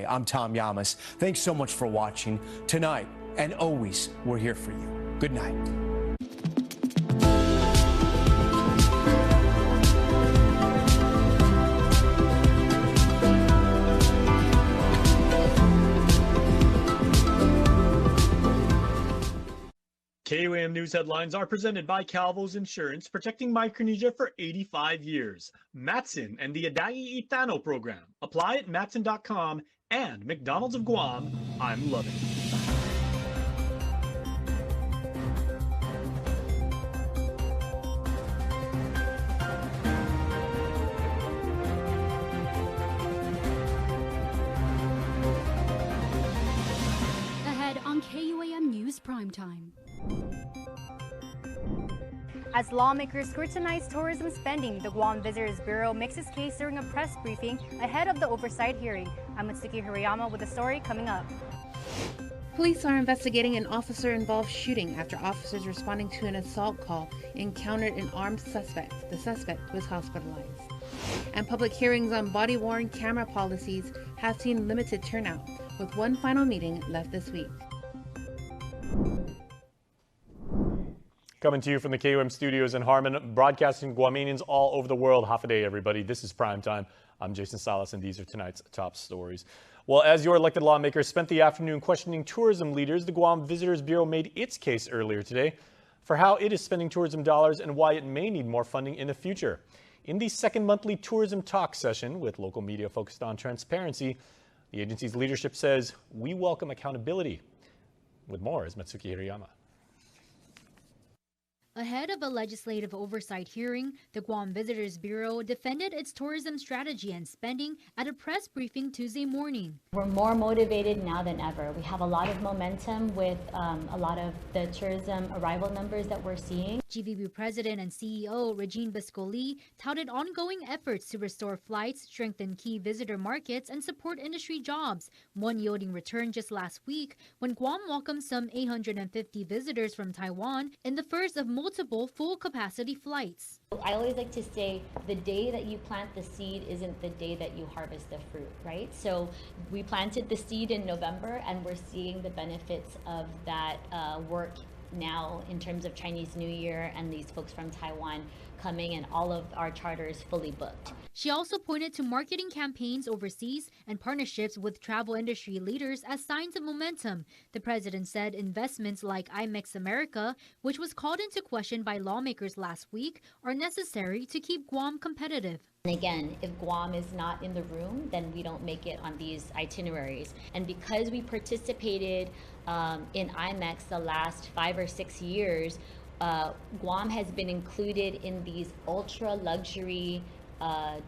I'm Tom Yamas. Thanks so much for watching. Tonight and always, we're here for you. Good night. KUAM News headlines are presented by Calvo's Insurance, protecting Micronesia for 85 years. Matson and the Adai Itano program. Apply at matson.com and McDonald's of Guam. I'm loving it. Ahead on KUAM News Primetime. As lawmakers scrutinize tourism spending, the Guam Visitors Bureau makes its case during a press briefing ahead of the oversight hearing. I'm Mitsuki Hirayama with the story coming up. Police are investigating an officer-involved shooting after officers responding to an assault call encountered an armed suspect. The suspect was hospitalized. And public hearings on body-worn camera policies have seen limited turnout, with one final meeting left this week. Coming to you from the KUAM studios in Harmon, broadcasting Guamanians all over the world. Half a day, everybody. This is Primetime. I'm Jason Salas, and these are tonight's top stories. Well, as your elected lawmakers spent the afternoon questioning tourism leaders, the Guam Visitors Bureau made its case earlier today for how it is spending tourism dollars and why it may need more funding in the future. In the second monthly tourism talk session with local media focused on transparency, the agency's leadership says, we welcome accountability. With more is Mitsuki Hirayama. Ahead of a legislative oversight hearing, the Guam Visitors Bureau defended its tourism strategy and spending at a press briefing Tuesday morning. We're more motivated now than ever. We have a lot of momentum with a lot of the tourism arrival numbers that we're seeing. GVB President and CEO Regine Biscoli touted ongoing efforts to restore flights, strengthen key visitor markets, and support industry jobs, one yielding return just last week when Guam welcomed some 850 visitors from Taiwan in the first of multiple full-capacity flights. I always like to say the day that you plant the seed isn't the day that you harvest the fruit, right? So we planted the seed in November and we're seeing the benefits of that work now in terms of Chinese New Year and these folks from Taiwan coming and all of our charters fully booked. She also pointed to marketing campaigns overseas and partnerships with travel industry leaders as signs of momentum. The president said investments like IMEX America, which was called into question by lawmakers last week, are necessary to keep Guam competitive. And again, if Guam is not in the room, then we don't make it on these itineraries. And because we participated in IMEX the last 5 or 6 years, Guam has been included in these ultra luxury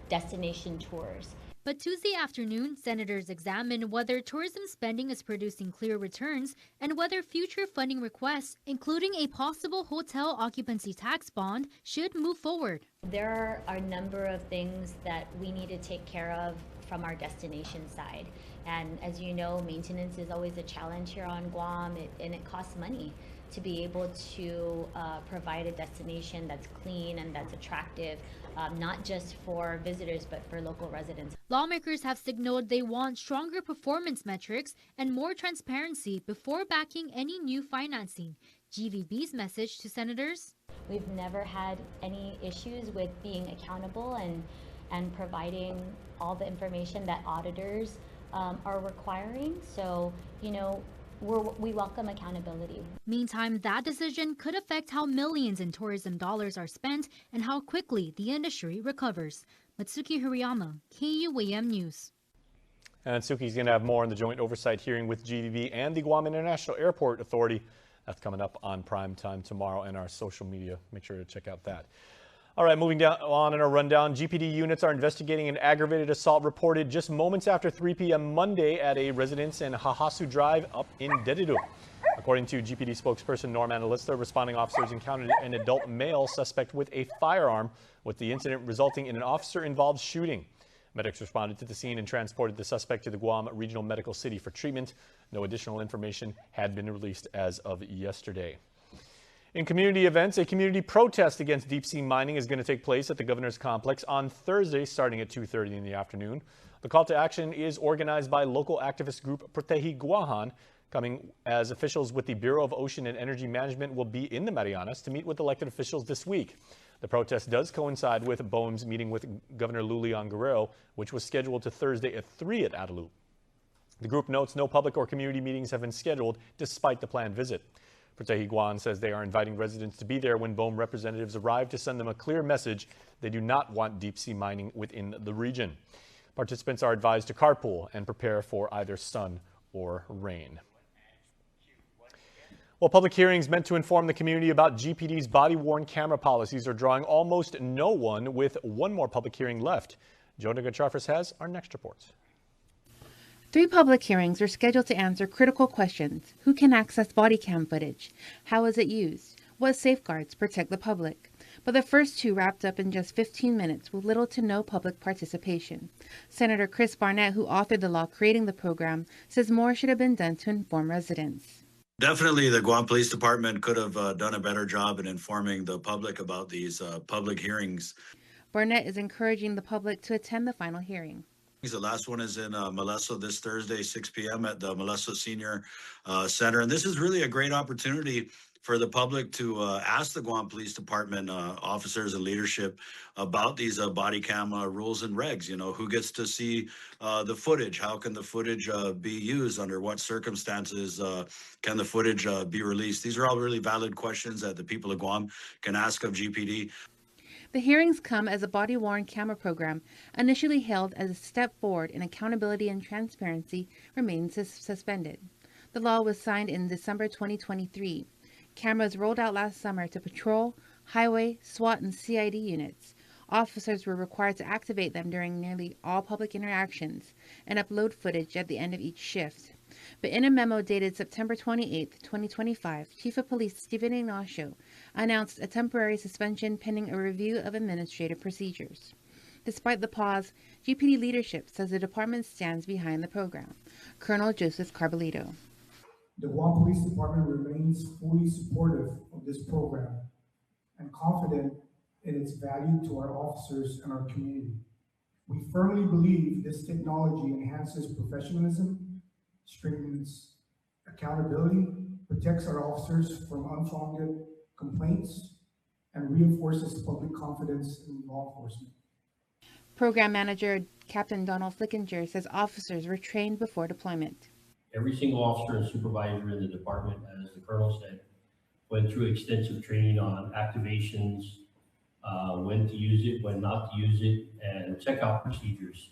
destination tours. But Tuesday afternoon, senators examined whether tourism spending is producing clear returns and whether future funding requests, including a possible hotel occupancy tax bond, should move forward. There are a number of things that we need to take care of from our destination side. And as you know, maintenance is always a challenge here on Guam, and it costs money to be able to provide a destination that's clean and that's attractive, not just for visitors, but for local residents. Lawmakers have signaled they want stronger performance metrics and more transparency before backing any new financing. GVB's message to senators: we've never had any issues with being accountable and providing all the information that auditors are requiring. So, you know, we welcome accountability. Meantime, that decision could affect how millions in tourism dollars are spent and how quickly the industry recovers. Mitsuki Hirayama, KUAM News. And Suki's going to have more on the joint oversight hearing with GVB and the Guam International Airport Authority. That's coming up on Primetime tomorrow in our social media. Make sure to check out that. All right, moving on in our rundown, GPD units are investigating an aggravated assault reported just moments after 3 p.m. Monday at a residence in Hahasu Drive up in Dedidu. According to GPD spokesperson Norm Analista, responding officers encountered an adult male suspect with a firearm, with the incident resulting in an officer-involved shooting. Medics responded to the scene and transported the suspect to the Guam Regional Medical City for treatment. No additional information had been released as of yesterday. In community events, a community protest against deep-sea mining is going to take place at the Governor's Complex on Thursday starting at 2:30 in the afternoon. The call to action is organized by local activist group KUAM, coming as officials with the Bureau of Ocean and Energy Management will be in the Marianas to meet with elected officials this week. The protest does coincide with BOEM's meeting with Governor Lulian Guerrero, which was scheduled to Thursday at 3 at Adelup. The group notes no public or community meetings have been scheduled despite the planned visit. Guam says they are inviting residents to be there when BOEM representatives arrive to send them a clear message they do not want deep-sea mining within the region. Participants are advised to carpool and prepare for either sun or rain. Well, public hearings meant to inform the community about GPD's body-worn camera policies are drawing almost no one, with one more public hearing left. Jonah Gonçalves has our next report. 3 public hearings are scheduled to answer critical questions. Who can access body cam footage? How is it used? What safeguards protect the public? But the first 2 wrapped up in just 15 minutes with little to no public participation. Senator Chris Barnett, who authored the law creating the program, says more should have been done to inform residents. Definitely, the Guam Police Department could have done a better job in informing the public about these public hearings. Barnett is encouraging the public to attend the final hearing. The last one is in Molesso this Thursday, 6 p.m. at the Molesso Senior Center. And this is really a great opportunity for the public to ask the Guam Police Department officers and leadership about these body camera rules and regs. You know, who gets to see the footage? How can the footage be used? Under what circumstances can the footage be released? These are all really valid questions that the people of Guam can ask of GPD. The hearings come as a body-worn camera program, initially hailed as a step forward in accountability and transparency, remains suspended. The law was signed in December 2023. Cameras rolled out last summer to patrol, highway, SWAT, and CID units. Officers were required to activate them during nearly all public interactions and upload footage at the end of each shift. But in a memo dated September 28, 2025, Chief of Police Stephen Ignacio announced a temporary suspension pending a review of administrative procedures. Despite the pause, GPD leadership says the department stands behind the program. Colonel Joseph Carbolito. The Guam Police Department remains fully supportive of this program and confident in its value to our officers and our community. We firmly believe this technology enhances professionalism, strengthens accountability, protects our officers from unfounded complaints, and reinforces public confidence in law enforcement. Program Manager Captain Donald Flickinger says officers were trained before deployment. Every single officer and supervisor in the department, as the Colonel said, went through extensive training on activations, when to use it, when not to use it, and checkout procedures.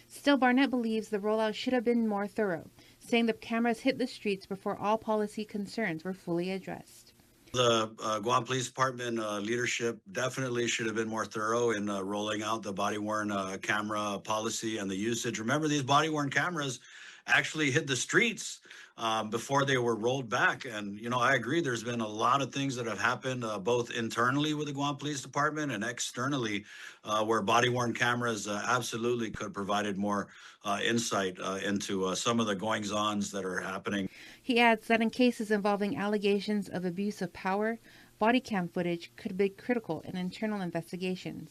Still, Barnett believes the rollout should have been more thorough, saying the cameras hit the streets before all policy concerns were fully addressed. The Guam Police Department leadership definitely should have been more thorough in rolling out the body-worn camera policy and the usage. Remember, these body-worn cameras actually hit the streets before they were rolled back. And, you know, I agree, there's been a lot of things that have happened both internally with the Guam Police Department and externally where body-worn cameras absolutely could have provided more insight into some of the goings-ons that are happening. He adds that in cases involving allegations of abuse of power, body cam footage could be critical in internal investigations.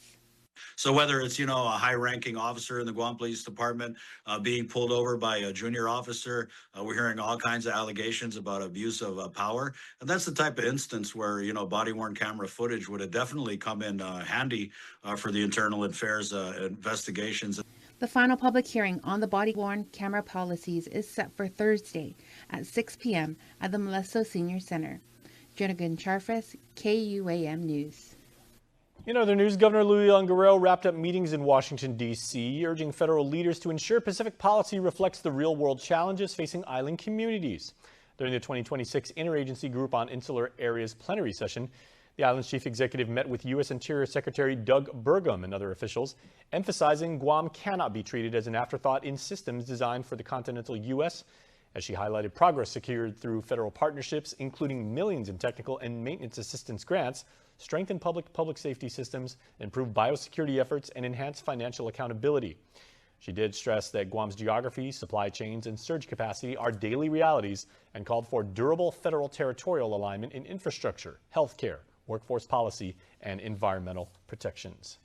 So whether it's, you know, a high-ranking officer in the Guam Police Department being pulled over by a junior officer, we're hearing all kinds of allegations about abuse of power. And that's the type of instance where, you know, body-worn camera footage would have definitely come in handy for the internal affairs investigations. The final public hearing on the body-worn camera policies is set for Thursday at 6 p.m. at the Molesso Senior Center. Jonah Gonçalves, KUAM News. In other news, Governor Lulian Guerrero wrapped up meetings in Washington, D.C., urging federal leaders to ensure Pacific policy reflects the real-world challenges facing island communities. During the 2026 Interagency Group on Insular Areas plenary session, the island's chief executive met with U.S. Interior Secretary Doug Burgum and other officials, emphasizing Guam cannot be treated as an afterthought in systems designed for the continental U.S., as she highlighted progress secured through federal partnerships, including millions in technical and maintenance assistance grants, strengthen public safety systems, improve biosecurity efforts, and enhance financial accountability. She did stress that Guam's geography, supply chains, and surge capacity are daily realities and called for durable federal territorial alignment in infrastructure, healthcare, workforce policy, and environmental protections.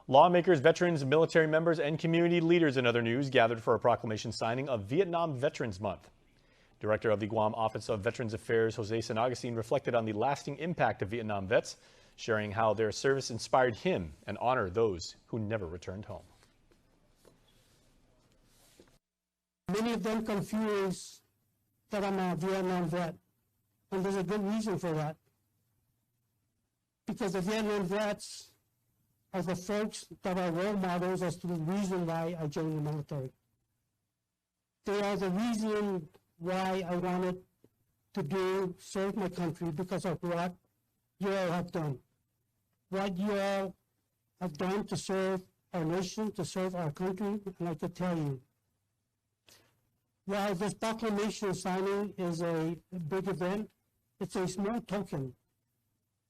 Lawmakers, veterans, military members, and community leaders in other news gathered for a proclamation signing of Vietnam Veterans Month. Director of the Guam Office of Veterans Affairs, Jose San Agustin, reflected on the lasting impact of Vietnam vets, sharing how their service inspired him and honored those who never returned home. Many of them confuse that I'm a Vietnam vet, and there's a good reason for that. Because the Vietnam vets are the folks that are role models as to the reason why I joined the military. They are the reason why I wanted to serve my country, because of what you all have done. What you all have done to serve our nation, to serve our country, and I could tell you, while this proclamation signing is a big event, it's a small token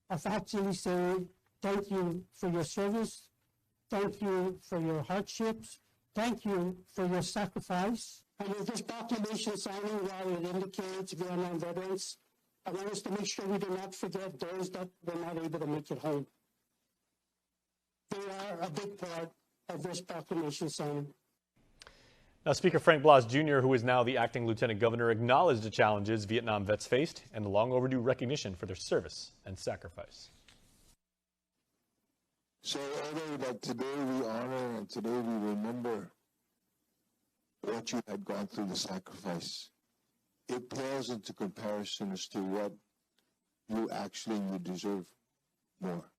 of actually saying thank you for your service, thank you for your hardships, thank you for your sacrifice. And with this proclamation signing, while it indicates Vietnam veterans, I want us to make sure we do not forget those that were not able to make it home. They are a big part of this proclamation signing. Now, Speaker Frank Blas Jr., who is now the acting lieutenant governor, acknowledged the challenges Vietnam vets faced and the long overdue recognition for their service and sacrifice. So although that today we honor and today we remember what you had gone through, the sacrifice, it pales into comparison as to what you deserve more.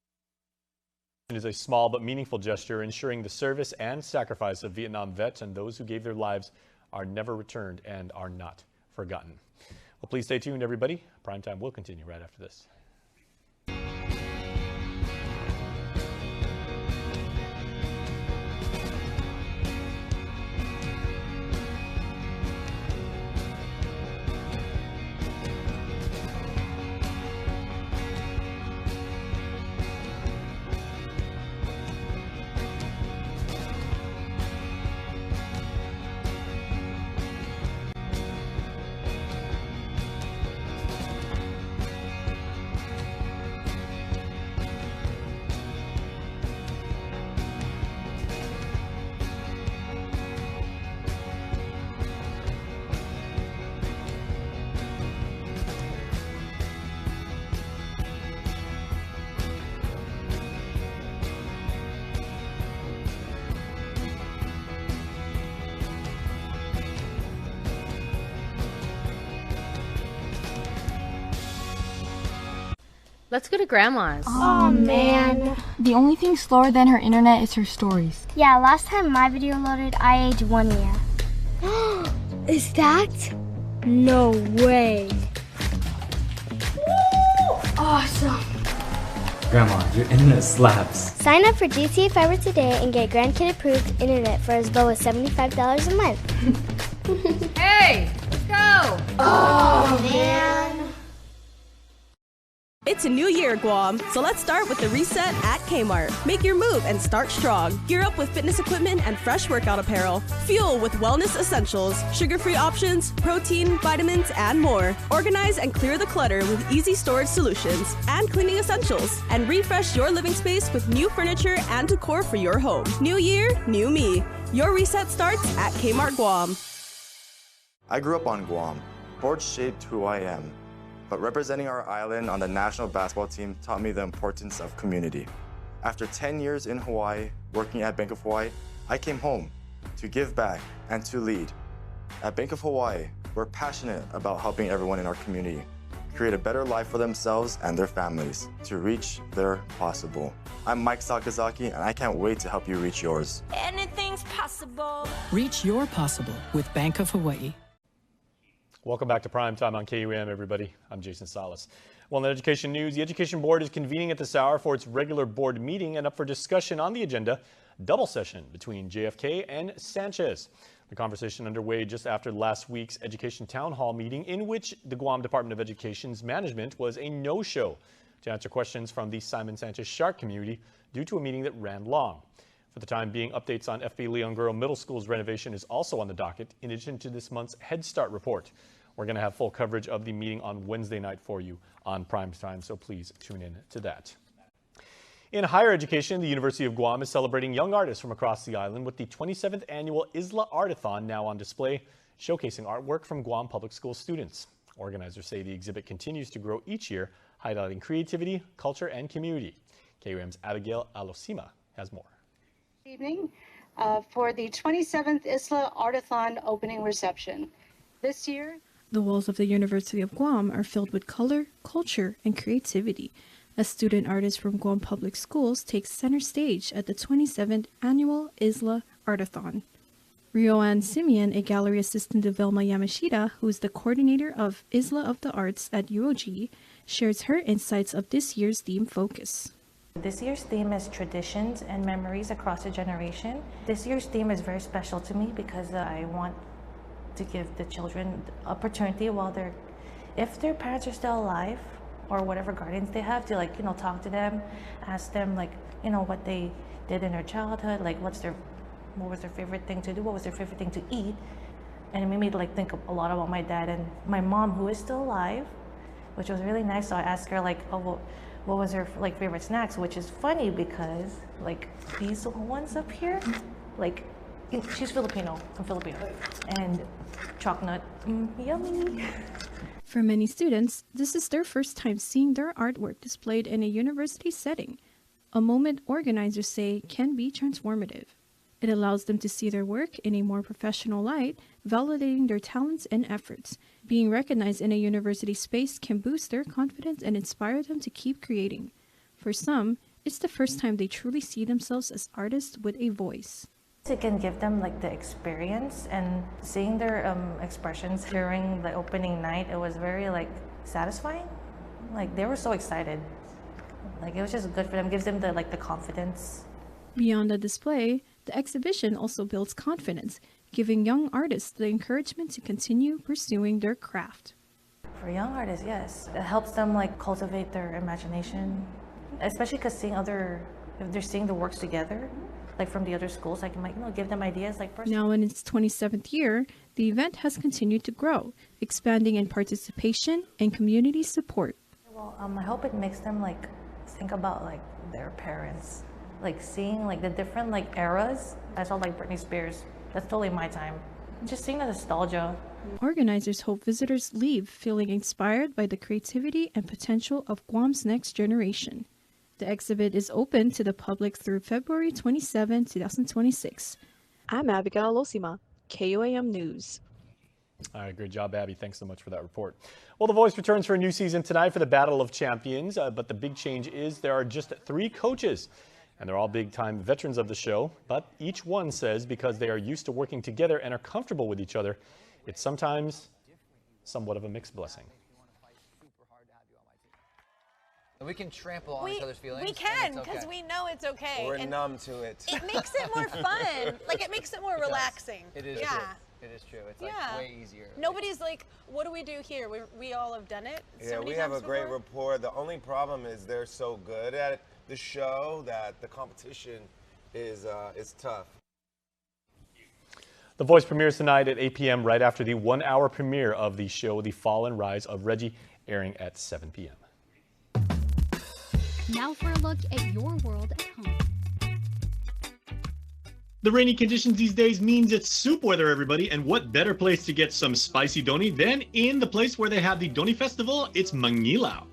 It is a small but meaningful gesture ensuring the service and sacrifice of Vietnam vets and those who gave their lives are never returned and are not forgotten. Well, please stay tuned, everybody. Primetime will continue right after this. Let's go to Grandma's. Oh man. The only thing slower than her internet is her stories. Yeah, last time my video loaded, I aged 1 year. Is that? No way. Woo! Awesome. Grandma, your internet slaps. Sign up for GTA Fiber today and get grandkid approved internet for as low as $75 a month. Hey, let's go. Oh man. It's a new year, Guam, so let's start with the reset at Kmart. Make your move and start strong. Gear up with fitness equipment and fresh workout apparel. Fuel with wellness essentials, sugar-free options, protein, vitamins, and more. Organize and clear the clutter with easy storage solutions and cleaning essentials. And refresh your living space with new furniture and decor for your home. New year, new me. Your reset starts at Kmart Guam. I grew up on Guam. Sports shaped who I am. But representing our island on the national basketball team taught me the importance of community. After 10 years in Hawaii, working at Bank of Hawaii, I came home to give back and to lead. At Bank of Hawaii, we're passionate about helping everyone in our community create a better life for themselves and their families to reach their possible. I'm Mike Sakazaki, and I can't wait to help you reach yours. Anything's possible. Reach your possible with Bank of Hawaii. Welcome back to Primetime on KUAM, everybody. I'm Jason Salas. Well, in education news, the Education Board is convening at this hour for its regular board meeting, and up for discussion on the agenda, double session between JFK and Sanchez. The conversation underway just after last week's Education Town Hall meeting, in which the Guam Department of Education's management was a no-show to answer questions from the Simon Sanchez Shark community due to a meeting that ran long. For the time being, updates on FB Leon Guerrero Middle School's renovation is also on the docket, in addition to this month's Head Start report. We're going to have full coverage of the meeting on Wednesday night for you on prime time, so please tune in to that. In higher education, the University of Guam is celebrating young artists from across the island with the 27th annual Isla Artathon now on display, showcasing artwork from Guam public school students. Organizers say the exhibit continues to grow each year, highlighting creativity, culture, and community. KUAM's Abigail Alosima has more. Evening for the 27th Isla Artathon opening reception. This year, the walls of the University of Guam are filled with color, culture, and creativity as student artists from Guam Public Schools take center stage at the 27th annual Isla Artathon. Rioanne Simeon, a gallery assistant to Vilma Yamashita, who is the coordinator of Isla of the Arts at UOG, shares her insights of this year's theme focus. This year's theme is traditions and memories across a generation. This year's theme is very special to me because I want to give the children the opportunity while if their parents are still alive or whatever guardians they have, to talk to them, ask them what they did in their childhood, what was their favorite thing to do, what was their favorite thing to eat. And it made me think a lot about my dad and my mom, who is still alive, which was really nice. So I asked her what was her favorite snacks, which is funny because these ones up here, she's Filipino, I'm Filipino, and chocolate, yummy. For many students, this is their first time seeing their artwork displayed in a university setting, a moment organizers say can be transformative. It allows them to see their work in a more professional light, validating their talents and efforts. Being recognized in a university space can boost their confidence and inspire them to keep creating. For some, it's the first time they truly see themselves as artists with a voice. It can give them the experience, and seeing their expressions during the opening night, it was very satisfying. They were so excited. It was just good for them, gives them the confidence. Beyond the display, the exhibition also builds confidence, giving young artists the encouragement to continue pursuing their craft. For young artists, yes. It helps them cultivate their imagination, especially because if they're seeing the works together, from the other schools, I can give them ideas Now in its 27th year, the event has continued to grow, expanding in participation and community support. Well, I hope it makes them think about their parents, seeing the different eras. I saw Britney Spears. That's totally my time. Just seeing the nostalgia. Organizers hope visitors leave feeling inspired by the creativity and potential of Guam's next generation. The exhibit is open to the public through February 27, 2026. I'm Abigail Alosima, KUAM News. All right, great job, Abby. Thanks so much for that report. Well, The Voice returns for a new season tonight for the Battle of Champions, but the big change is there are just 3 coaches, and they're all big-time veterans of the show, but each one says because they are used to working together and are comfortable with each other, it's sometimes somewhat of a mixed blessing. We can trample on each other's feelings. We can, because we know it's okay. We're numb to it. It makes it more fun. It makes it more relaxing. It is true. It is true. It's way easier. Nobody's what do we do here? We all have done it so many we have times a great before. rapport. The only problem is they're so good at the show that the competition is tough. The Voice premieres tonight at 8 p.m. right after the 1-hour premiere of the show The Fall and Rise of Reggie, airing at 7 p.m. Now for a look at your world at home. The rainy conditions these days means it's soup weather, everybody, and what better place to get some spicy doni than in the place where they have the Doni Festival? It's Manilao.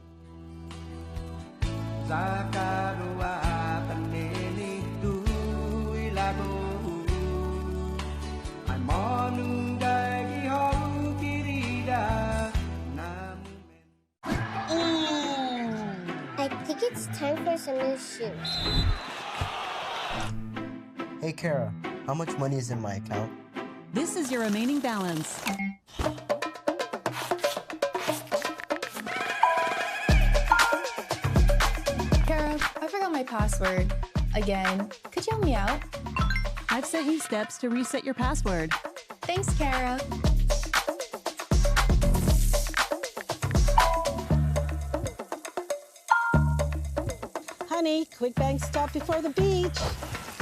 I think it's time for some new shoes. Hey Kara, how much money is in my account? This is your remaining balance. Kara, I forgot my password. Again. Could you help me out? I've sent you steps to reset your password. Thanks, Kara. Honey, quick bank stop before the beach.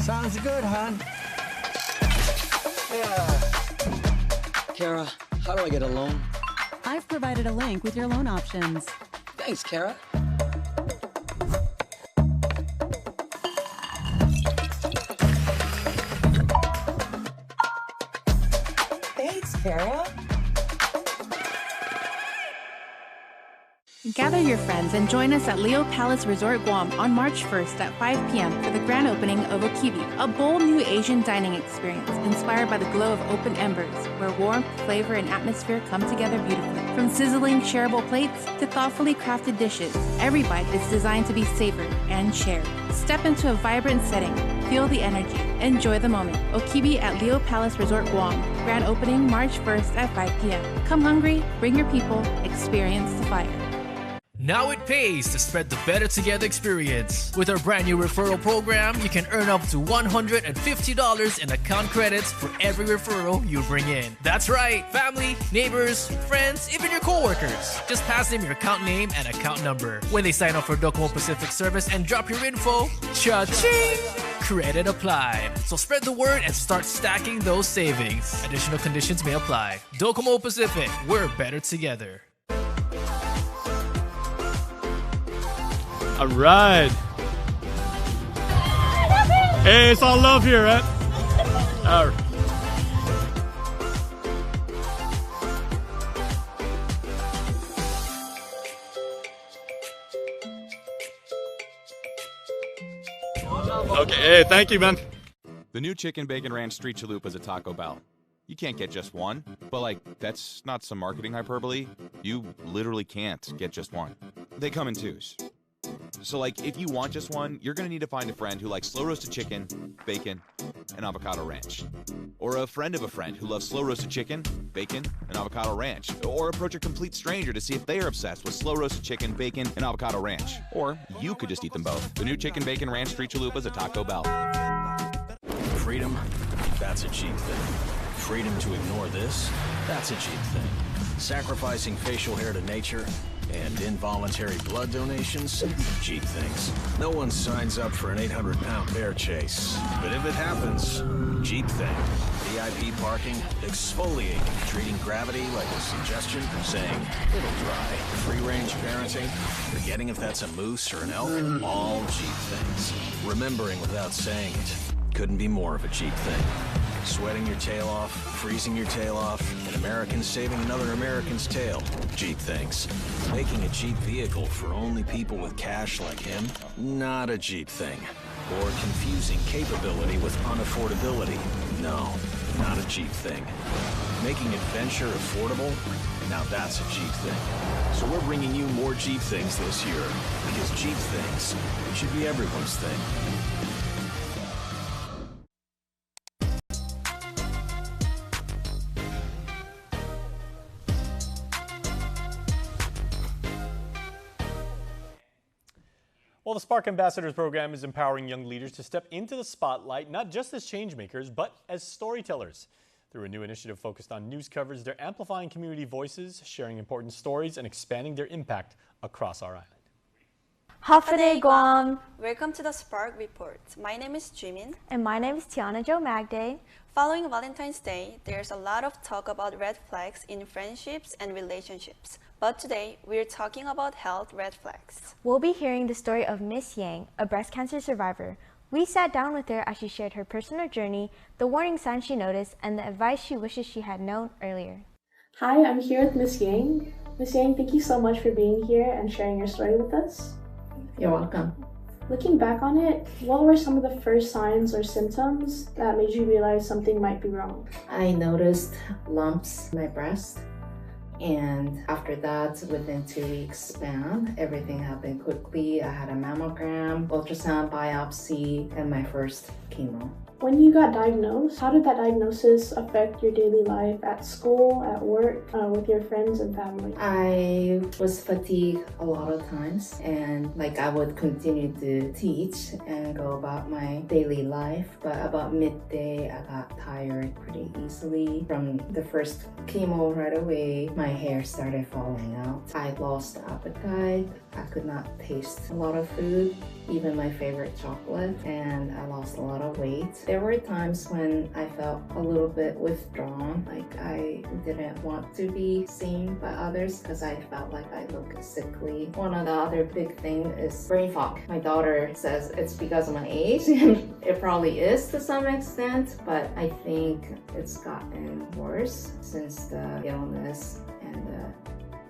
Sounds good, hon. Kara, how do I get a loan? I've provided a link with your loan options. Thanks, Kara. Thanks, Kara. Gather your friends and join us at Leo Palace Resort Guam on March 1st at 5 p.m. for the grand opening of Okibi, a bold new Asian dining experience inspired by the glow of open embers, where warmth, flavor, and atmosphere come together beautifully. From sizzling, shareable plates to thoughtfully crafted dishes, every bite is designed to be savored and shared. Step into a vibrant setting, feel the energy, enjoy the moment. Okibi at Leo Palace Resort Guam, grand opening March 1st at 5 p.m. Come hungry, bring your people, experience the fire. Now it pays to spread the Better Together experience. With our brand new referral program, you can earn up to $150 in account credits for every referral you bring in. That's right, family, neighbors, friends, even your coworkers. Just pass them your account name and account number. When they sign up for Docomo Pacific service and drop your info, cha-ching! Credit applied. So spread the word and start stacking those savings. Additional conditions may apply. Docomo Pacific, we're better together. All right. Hey, it's all love here, right? All right. Okay, hey, thank you, man. The new Chicken Bacon Ranch Street Chalupa is a Taco Bell. You can't get just one, but that's not some marketing hyperbole. You literally can't get just one. They come in twos. So if you want just one, you're gonna need to find a friend who likes slow roasted chicken, bacon, and avocado ranch. Or a friend of a friend who loves slow roasted chicken, bacon, and avocado ranch. Or approach a complete stranger to see if they are obsessed with slow roasted chicken, bacon, and avocado ranch. Or you could just eat them both. The new Chicken Bacon Ranch Street Chalupa is a Taco Bell. Freedom, that's a cheap thing. Freedom to ignore this, that's a cheap thing. Sacrificing facial hair to nature and involuntary blood donations, cheap things. No one signs up for an 800-pound bear chase, but if it happens, cheap thing. VIP parking, exfoliating, treating gravity like a suggestion, saying it'll dry. Free-range parenting, forgetting if that's a moose or an elk, all cheap things. Remembering without saying it, couldn't be more of a cheap thing. Sweating your tail off, freezing your tail off, an American saving another American's tail. Cheap things. Making a cheap vehicle for only people with cash like him? Not a cheap thing. Or confusing capability with unaffordability? No, not a cheap thing. Making adventure affordable? Now that's a cheap thing. So we're bringing you more cheap things this year, because cheap things should be everyone's thing. Well, the Spark Ambassadors program is empowering young leaders to step into the spotlight, not just as changemakers, but as storytellers. Through a new initiative focused on news coverage, they're amplifying community voices, sharing important stories, and expanding their impact across our island. Hafaday Guam! Welcome to the Spark Report. My name is Jimin. And my name is Tiana Jo Magday. Following Valentine's Day, there's a lot of talk about red flags in friendships and relationships. But today, we're talking about health red flags. We'll be hearing the story of Miss Yang, a breast cancer survivor. We sat down with her as she shared her personal journey, the warning signs she noticed, and the advice she wishes she had known earlier. Hi, I'm here with Miss Yang. Miss Yang, thank you so much for being here and sharing your story with us. You're welcome. Looking back on it, what were some of the first signs or symptoms that made you realize something might be wrong? I noticed lumps in my breast. And after that, within 2 weeks span, everything happened quickly. I had a mammogram, ultrasound, biopsy, and my first chemo. When you got diagnosed, how did that diagnosis affect your daily life at school, at work, with your friends and family? I was fatigued a lot of times, and I would continue to teach and go about my daily life, but about midday I got tired pretty easily. From the first chemo right away, my hair started falling out. I lost appetite. I could not taste a lot of food, even my favorite chocolate, and I lost a lot of weight. There were times when I felt a little bit withdrawn, like I didn't want to be seen by others because I felt like I looked sickly. One of the other big things is brain fog. My daughter says it's because of my age, and it probably is to some extent, but I think it's gotten worse since the illness and the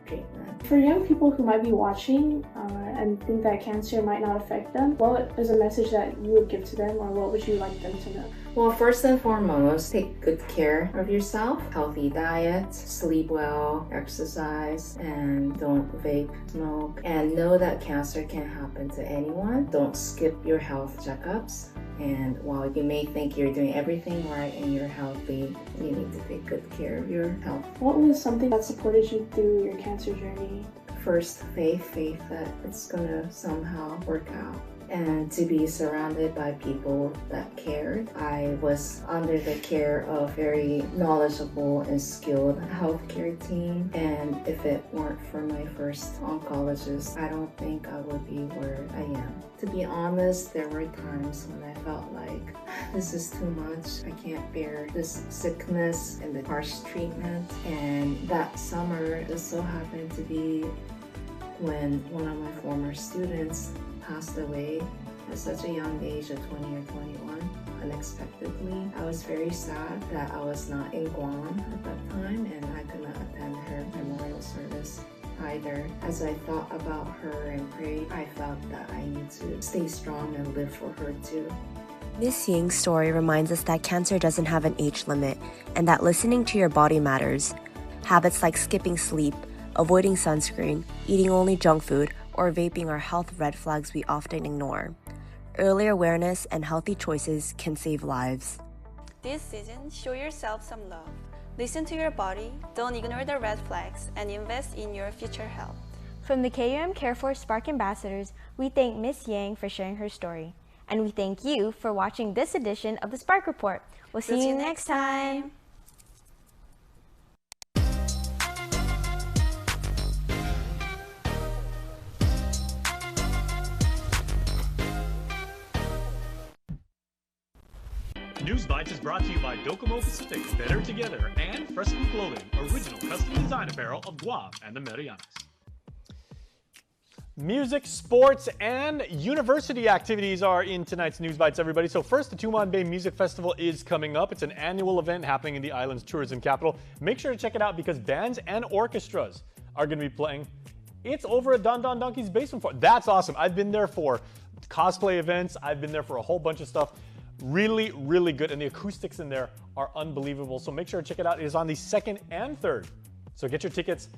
treatment. For young people who might be watching and think that cancer might not affect them, what is a message that you would give to them, or what would you like them to know? Well, first and foremost, take good care of yourself. Healthy diet, sleep well, exercise, and don't vape, smoke. And know that cancer can happen to anyone. Don't skip your health checkups. And while you may think you're doing everything right and you're healthy, you need to take good care of your health. What was something that supported you through your cancer journey? First, faith that it's gonna somehow work out. And to be surrounded by people that cared. I was under the care of very knowledgeable and skilled healthcare team, and if it weren't for my first oncologist, I don't think I would be where I am. To be honest, there were times when I felt like this is too much. I can't bear this sickness and the harsh treatment. And that summer just so happened to be when one of my former students passed away at such a young age of 20 or 21 unexpectedly. I was very sad that I was not in Guam at that time and I could not attend her memorial service either. As I thought about her and prayed, I felt that I need to stay strong and live for her too. Miss Ying's story reminds us that cancer doesn't have an age limit and that listening to your body matters. Habits like skipping sleep, avoiding sunscreen, eating only junk food, or vaping are health red flags we often ignore. Early awareness and healthy choices can save lives. This season, show yourself some love. Listen to your body, don't ignore the red flags, and invest in your future health. From the KUAM CareForce Spark Ambassadors, we thank Miss Yang for sharing her story. And we thank you for watching this edition of the Spark Report. We'll see you next time. News Bites is brought to you by Docomo Pacific, Better Together, and Fresco Clothing, original custom design apparel of Guam and the Marianas. Music, sports, and university activities are in tonight's News Bites, everybody. So first, the Tumon Bay Music Festival is coming up. It's an annual event happening in the island's tourism capital. Make sure to check it out because bands and orchestras are going to be playing. It's over at Don Don Donkey's basement floor. That's awesome. I've been there for cosplay events. I've been there for a whole bunch of stuff. Really, really good, and the acoustics in there are unbelievable. So make sure to check it out. It is on the 2nd and 3rd. So get your tickets,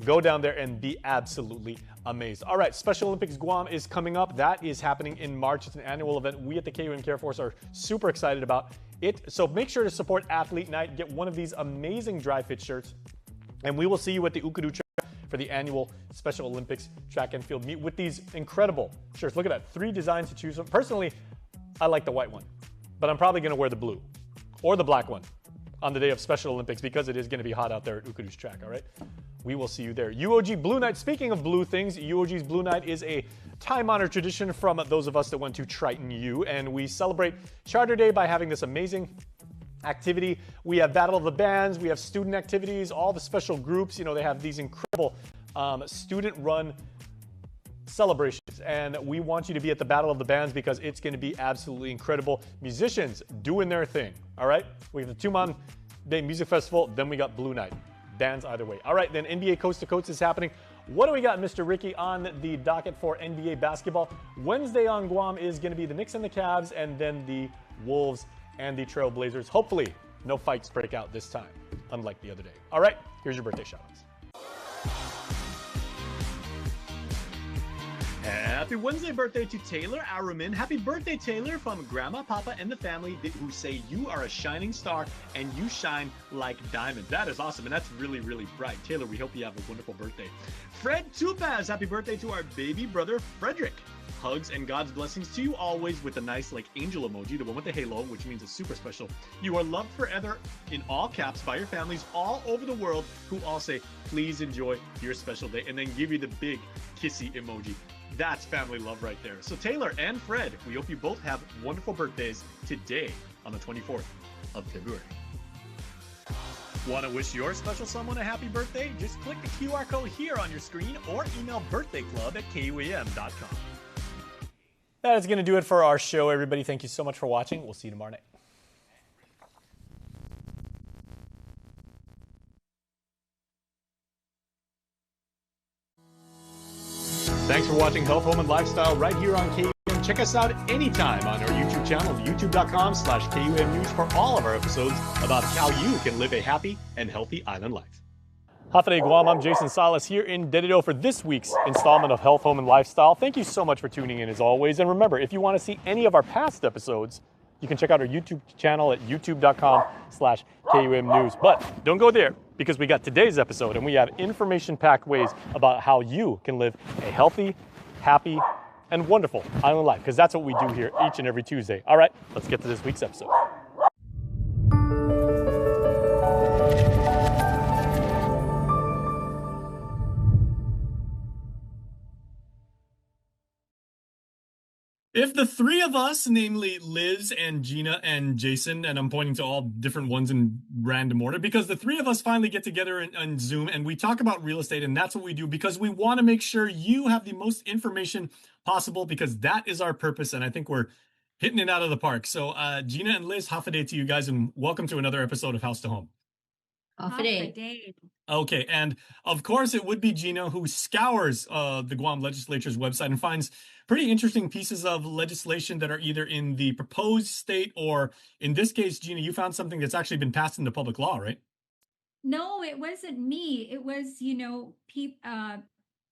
go down there, and be absolutely amazed. All right, Special Olympics Guam is coming up. That is happening in March. It's an annual event. We at the KUAM CareForce are super excited about it. So make sure to support Athlete Night. Get one of these amazing dry fit shirts, and we will see you at the Ukadu track for the annual Special Olympics track and field meet with these incredible shirts. Look at that, 3 designs to choose from. Personally, I like the white one, but I'm probably going to wear the blue or the black one on the day of Special Olympics because it is going to be hot out there at Ukadu's track, all right? We will see you there. UOG Blue Night, speaking of blue things, UOG's Blue Night is a time-honored tradition from those of us that went to Triton U, and we celebrate Charter Day by having this amazing activity. We have Battle of the Bands, we have student activities, all the special groups, you know, they have these incredible student-run celebrations, and we want you to be at the Battle of the Bands because it's going to be absolutely incredible. Musicians doing their thing, all right? We have the Tumon Bay Music Festival, then we got Blue Night. Bands either way. All right, then NBA Coast to Coast is happening. What do we got, Mr. Ricky, on the docket for NBA basketball? Wednesday on Guam is going to be the Knicks and the Cavs, and then the Wolves and the Trail Blazers. Hopefully, no fights break out this time, unlike the other day. All right, here's your birthday shout-outs. Happy Wednesday birthday to Taylor Araman. Happy birthday, Taylor, from Grandma, Papa, and the family who say you are a shining star and you shine like diamonds. That is awesome, and that's really, really bright. Taylor, we hope you have a wonderful birthday. Fred Tupaz, happy birthday to our baby brother, Frederick. Hugs and God's blessings to you always with a nice like angel emoji, the one with the halo, which means it's super special. You are loved forever in all caps by your families all over the world who all say, please enjoy your special day, and then give you the big kissy emoji. That's family love right there. So Taylor and Fred, we hope you both have wonderful birthdays today on the 24th of February. Want to wish your special someone a happy birthday? Just click the QR code here on your screen or email birthdayclub@kuam.com. That is going to do it for our show, everybody. Thank you so much for watching. We'll see you tomorrow night. Thanks for watching Health, Home, and Lifestyle right here on KUM. Check us out anytime on our YouTube channel, youtube.com/KUM News, for all of our episodes about how you can live a happy and healthy island life. Hafade Guam, I'm Jason Salas here in Dedido for this week's installment of Health, Home, and Lifestyle. Thank you so much for tuning in as always. And remember, if you want to see any of our past episodes, you can check out our YouTube channel at youtube.com/KUM News. But don't go there, because we got today's episode and we have information-packed ways about how you can live a healthy, happy, and wonderful island life, because that's what we do here each and every Tuesday. All right, let's get to this week's episode. If the three of us, namely Liz and Gina and Jason, and I'm pointing to all different ones in random order, because the three of us finally get together on Zoom and we talk about real estate, and that's what we do because we want to make sure you have the most information possible, because that is our purpose, and I think we're hitting it out of the park. So Gina and Liz, half a day to you guys, and welcome to another episode of House to Home. Half a day. Okay, and of course it would be Gina who scours the Guam legislature's website and finds pretty interesting pieces of legislation that are either in the proposed state, or in this case, Gina, you found something that's actually been passed into public law, right? No, it wasn't me. It was,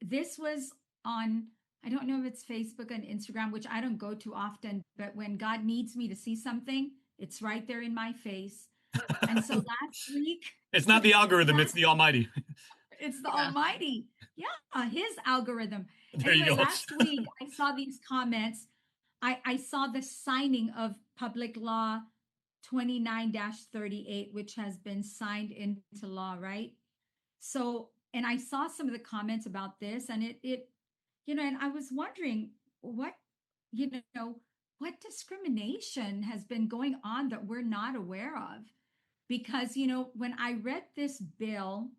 this was on, I don't know if it's Facebook and Instagram, which I don't go to often, but when God needs me to see something, it's right there in my face. And so last week... It's not the algorithm, it's the Almighty. It's the Almighty. Yeah, his algorithm. There you go. Last week, I saw these comments. I saw the signing of Public Law 29-38, which has been signed into law, right? So, and I saw some of the comments about this, and and I was wondering what discrimination has been going on that we're not aware of. Because, when I read this bill,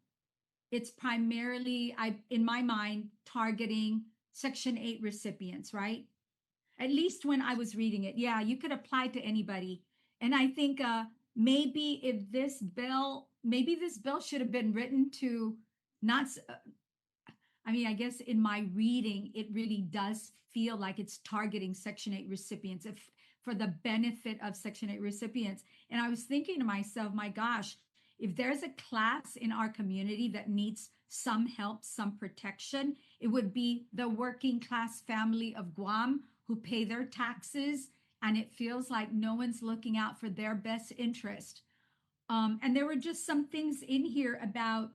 it's primarily, in my mind, targeting Section 8 recipients, right? At least when I was reading it. Yeah, you could apply to anybody. And I think maybe this bill should have been written to not, I guess in my reading, it really does feel like it's targeting Section 8 recipients for the benefit of Section 8 recipients. And I was thinking to myself, my gosh, if there's a class in our community that needs some help, some protection, it would be the working class family of Guam who pay their taxes, and it feels like no one's looking out for their best interest. And there were just some things in here about,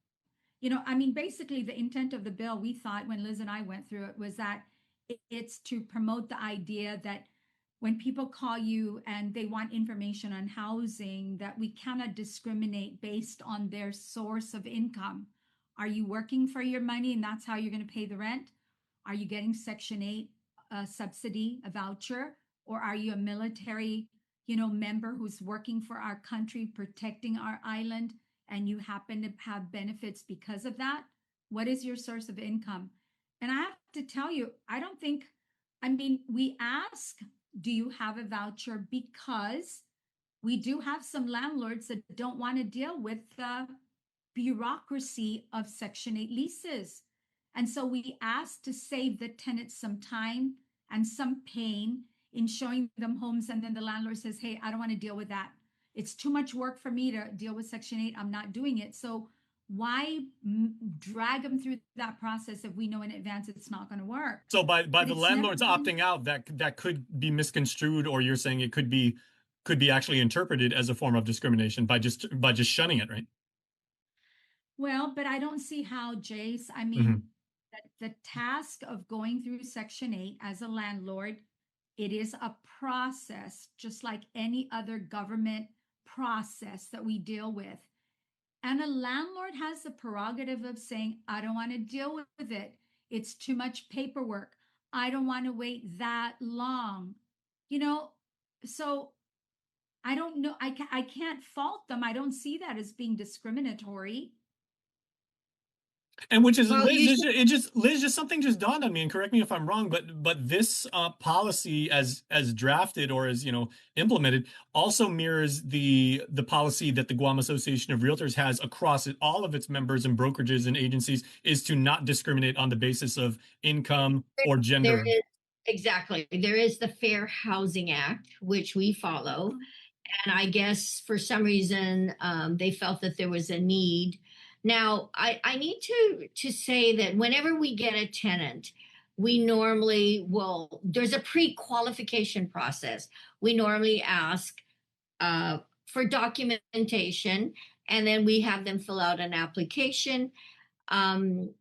basically the intent of the bill, we thought when Liz and I went through it, was that it's to promote the idea that when people call you and they want information on housing, that we cannot discriminate based on their source of income. Are you working for your money and that's how you're going to pay the rent? Are you getting Section 8 subsidy, a voucher? Or are you a military, member who's working for our country, protecting our island, and you happen to have benefits because of that? What is your source of income? And I have to tell you, we ask, do you have a voucher? Because we do have some landlords that don't want to deal with the bureaucracy of Section 8 leases. And so we ask to save the tenants some time and some pain in showing them homes. And then the landlord says, hey, I don't want to deal with that. It's too much work for me to deal with Section 8. I'm not doing it. So why drag them through that process if we know in advance it's not going to work? So by the landlords opting out, that could be misconstrued, or you're saying it could be actually interpreted as a form of discrimination by just shunning it, right? Well, but I don't see how, Jace. the task of going through Section 8 as a landlord, it is a process, just like any other government process that we deal with. And a landlord has the prerogative of saying, I don't want to deal with it. It's too much paperwork. I don't want to wait that long. So I don't know. I can't fault them. I don't see that as being discriminatory. And which is Liz, just something just dawned on me, and correct me if I'm wrong, but this policy as drafted or as implemented also mirrors the policy that the Guam Association of Realtors has across all of its members and brokerages and agencies, is to not discriminate on the basis of income or gender. Exactly. There is the Fair Housing Act, which we follow. And I guess for some reason, they felt that there was a need. Now, I need to say that whenever we get a tenant, we normally there's a pre-qualification process. We normally ask for documentation, and then we have them fill out an application.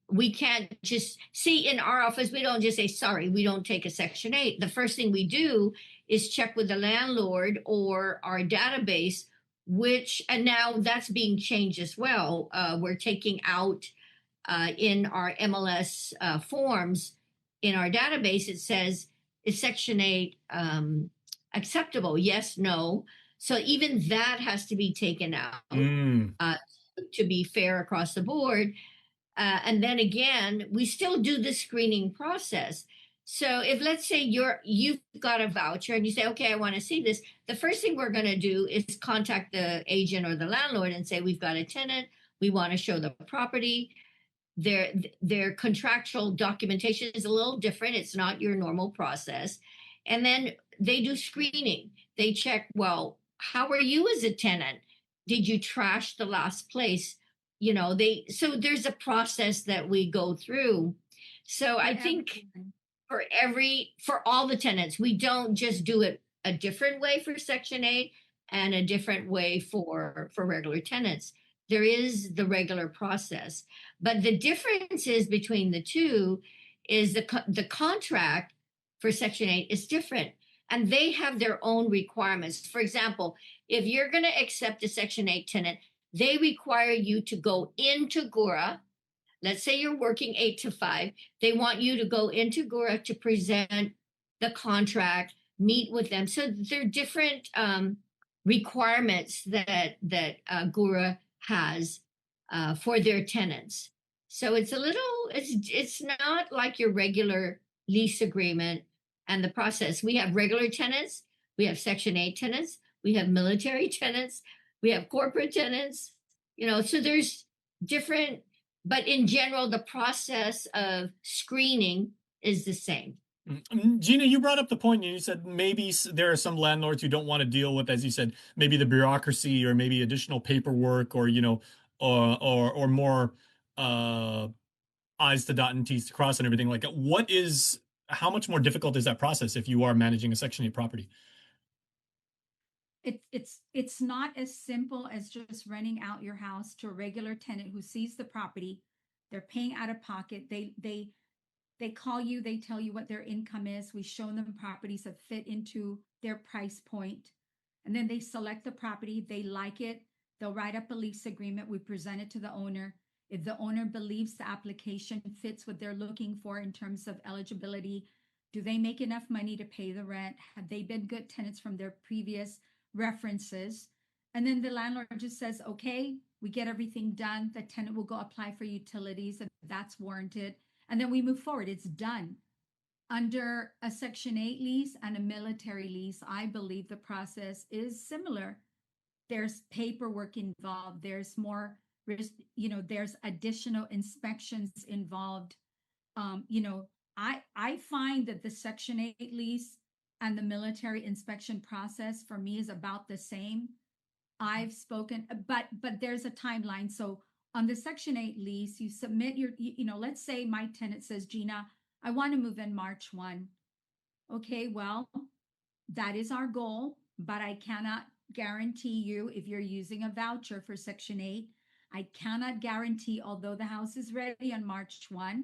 We can't just see in our office, we don't just say, sorry, we don't take a Section 8. The first thing we do is check with the landlord or our database, and now that's being changed as well. We're taking out in our MLS forms in our database, it says, is Section 8 acceptable? Yes, no. So even that has to be taken out to be fair across the board. And then again, we still do the screening process. So if, let's say you've got a voucher and you say, okay, I want to see this, the first thing we're going to do is contact the agent or the landlord and say, we've got a tenant, we want to show the property. Their contractual documentation is a little different. It's not your normal process. And then they do screening. They check, well, how are you as a tenant? Did you trash the last place? So there's a process that we go through. So I think for all the tenants, we don't just do it a different way for Section 8 and a different way for regular tenants. There is the regular process, but the differences between the two is the contract for Section 8 is different, and they have their own requirements. For example, if you're going to accept a Section 8 tenant, they require you to go into GURA. Let's say you're working 8 to 5. They want you to go into GURA to present the contract, meet with them. So there are different requirements that GURA has for their tenants. So it's not like your regular lease agreement and the process. We have regular tenants, we have Section 8 tenants, we have military tenants, we have corporate tenants, so there's different, but in general, the process of screening is the same. Gina, you brought up the point, and you said maybe there are some landlords who don't want to deal with, as you said, maybe the bureaucracy or maybe additional paperwork or, or more I's to dot and T's to cross and everything like that. How much more difficult is that process if you are managing a Section 8 property? It's not as simple as just renting out your house to a regular tenant who sees the property. They're paying out of pocket. They call you, they tell you what their income is. We show them properties that fit into their price point. And then they select the property. They like it. They'll write up a lease agreement. We present it to the owner. If the owner believes the application fits what they're looking for in terms of eligibility, do they make enough money to pay the rent? Have they been good tenants from their previous references? And then the landlord just says, okay, we get everything done. The tenant will go apply for utilities if that's warranted. And then we move forward. It's done. Under a Section 8 lease and a military lease, I believe the process is similar. There's paperwork involved. There's more, there's additional inspections involved. I find that the Section 8 lease and the military inspection process for me is about the same. I've spoken, but there's a timeline. So on the Section 8 lease, you submit let's say my tenant says, Gina, I want to move in March 1. Okay, well, that is our goal, but I cannot guarantee you if you're using a voucher for Section 8. I cannot guarantee, although the house is ready on March 1,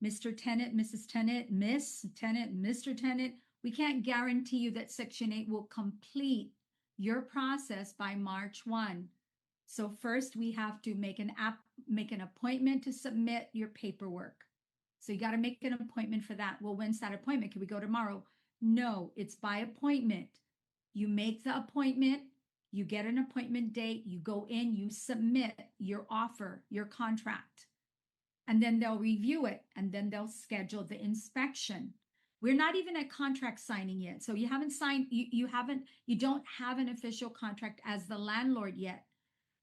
Mr. Tenant, Mrs. Tenant, Miss Tenant, Mr. Tenant, we can't guarantee you that Section 8 will complete your process by March 1. So first we have to make an appointment to submit your paperwork. So you got to make an appointment for that. Well, when's that appointment? Can we go tomorrow? No, it's by appointment. You make the appointment, you get an appointment date, you go in, you submit your offer, your contract, and then they'll review it, and then they'll schedule the inspection. We're not even at contract signing yet. So you haven't signed, you don't have an official contract as the landlord yet.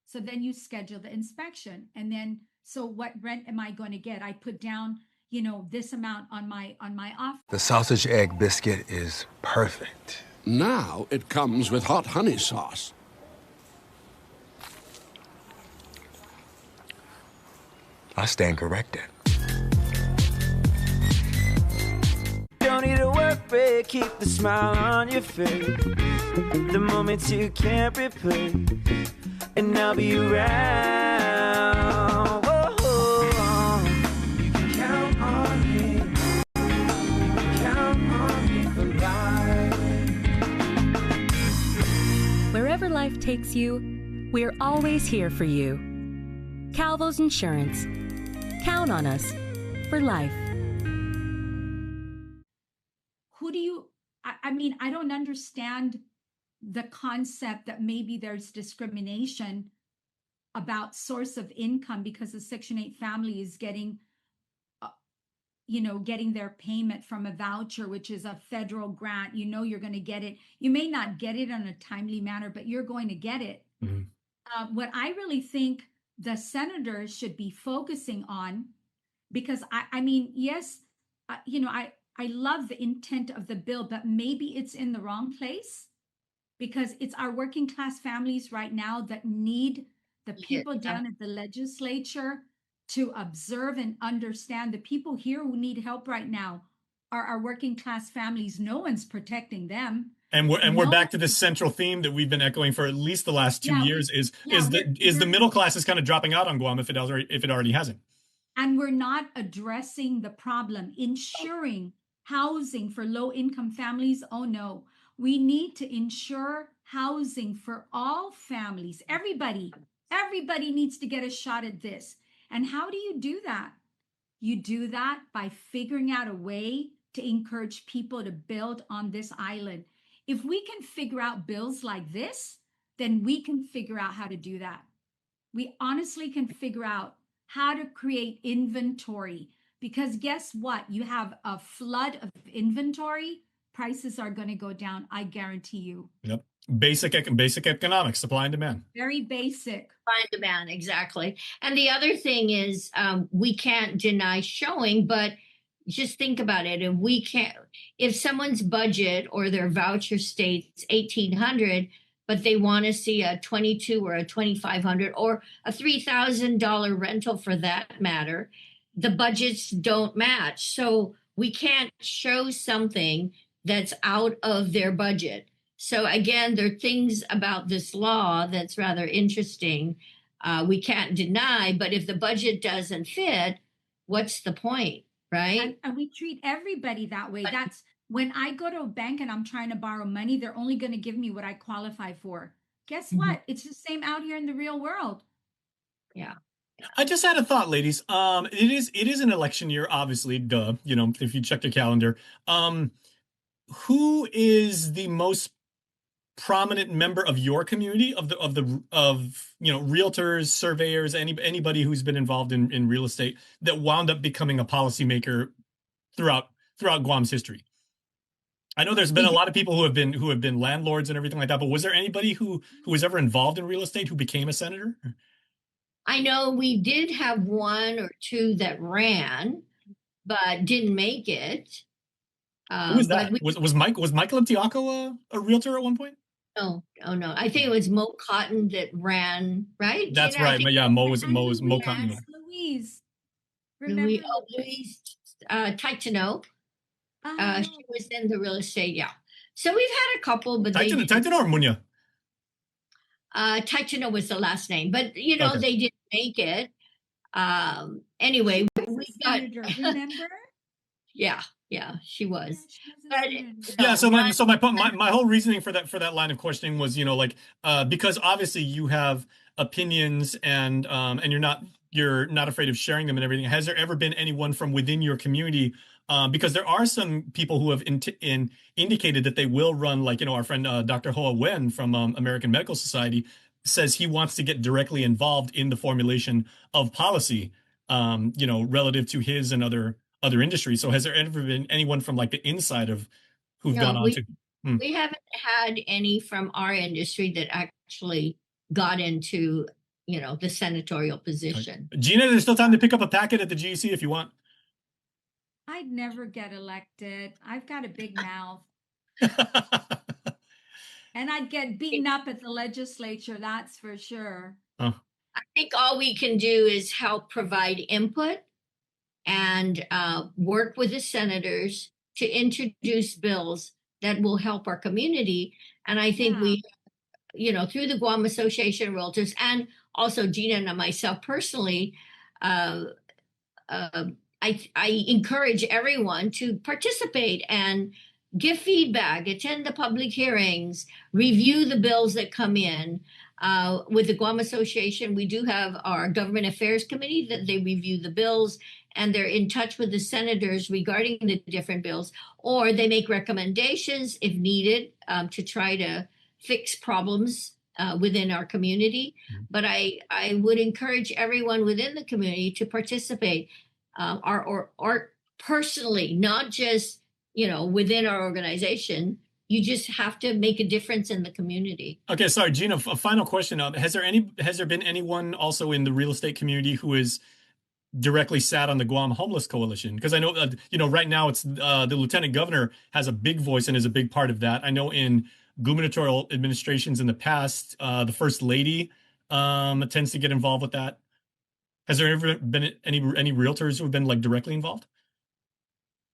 So then you schedule the inspection. And then, so what rent am I going to get? I put down, this amount on my offer. The sausage egg biscuit is perfect. Now it comes with hot honey sauce. I stand corrected. Don't need a work break, keep the smile on your face. The moments you can't replace, and I'll be around. Whoa. You can count on me. You can count on me for life. Wherever life takes you, we're always here for you. Calvo's Insurance. Count on us for life. Who do you, I don't understand the concept that maybe there's discrimination about source of income because a Section 8 family is getting their payment from a voucher, which is a federal grant. You're going to get it. You may not get it in a timely manner, but you're going to get it. Mm-hmm. What I really think the senators should be focusing on, because yes, I love the intent of the bill, but maybe it's in the wrong place, because it's our working class families right now that need the people down at the legislature to observe and understand. The people here who need help right now are our working class families. No one's protecting them. And we're back to this central theme that we've been echoing for at least the last 2 years is the middle class is kind of dropping out on Guam if it already hasn't. And we're not addressing the problem, ensuring housing for low income families. Oh no, we need to ensure housing for all families. Everybody needs to get a shot at this. And how do you do that? You do that by figuring out a way to encourage people to build on this island. If we can figure out bills like this, then we can figure out how to do that. We honestly can figure out how to create inventory, because guess what? You have a flood of inventory, prices are going to go down. I guarantee you. Yep. Basic economics, supply and demand. Very basic. Supply and demand, exactly. And the other thing is we can't deny showing, but just think about it. And we can't, if someone's budget or their voucher states $1,800, but they want to see a $2,200 or a $2,500 or a $3,000 rental for that matter, the budgets don't match. So we can't show something that's out of their budget. So again, there are things about this law that's rather interesting. We can't deny, but if the budget doesn't fit, what's the point, right? And we treat everybody that way. That's when I go to a bank and I'm trying to borrow money, they're only going to give me what I qualify for. Guess what? It's the same out here in the real world. Yeah. I just had a thought, ladies. It is an election year, obviously, duh, if you check your calendar. Who is the most prominent member of your community, of realtors, surveyors, anybody who's been involved in real estate that wound up becoming a policymaker throughout Guam's history? I know there's been a lot of people who have been landlords and everything like that, but was there anybody who was ever involved in real estate who became a senator? I know we did have one or two that ran, but didn't make it. Who was that? Was Michael Mtiako a realtor at one point? No. I think it was Mo Cotton that ran, right? That's Gina, right. Yeah, Mo Cotton. Louise. Louise Taitano. She was in the real estate, yeah. So we've had a couple, but Taitano or Munya? Taitano was the last name, but they didn't make it. Anyway, senator, remember? Yeah, she was. But Yeah, so my whole reasoning for that line of questioning was, because obviously you have opinions and you're not afraid of sharing them and everything. Has there ever been anyone from within your community? Because there are some people who have indicated that they will run, like, our friend Dr. Hoa Wen from American Medical Society says he wants to get directly involved in the formulation of policy, relative to his and other industries. So has there ever been anyone from like the inside of who've gone on to? We haven't had any from our industry that actually got into, the senatorial position. Right. Gina, there's still time to pick up a packet at the GEC if you want. I'd never get elected. I've got a big mouth. And I'd get beaten up at the legislature, that's for sure. I think all we can do is help provide input and work with the senators to introduce bills that will help our community. And I think we, through the Guam Association of Realtors and also Gina and myself personally, I encourage everyone to participate and give feedback, attend the public hearings, review the bills that come in. With the Guam Association, we do have our Government Affairs Committee that they review the bills, and they're in touch with the senators regarding the different bills, or they make recommendations if needed to try to fix problems within our community. But I would encourage everyone within the community to participate, or personally, not just within our organization. You just have to make a difference in the community. Okay, sorry, Gina. A final question: Has there been anyone also in the real estate community who is directly sat on the Guam Homeless Coalition? Because I know, right now it's the lieutenant governor has a big voice and is a big part of that. I know in gubernatorial administrations in the past, the first lady tends to get involved with that. Has there ever been any realtors who have been like directly involved?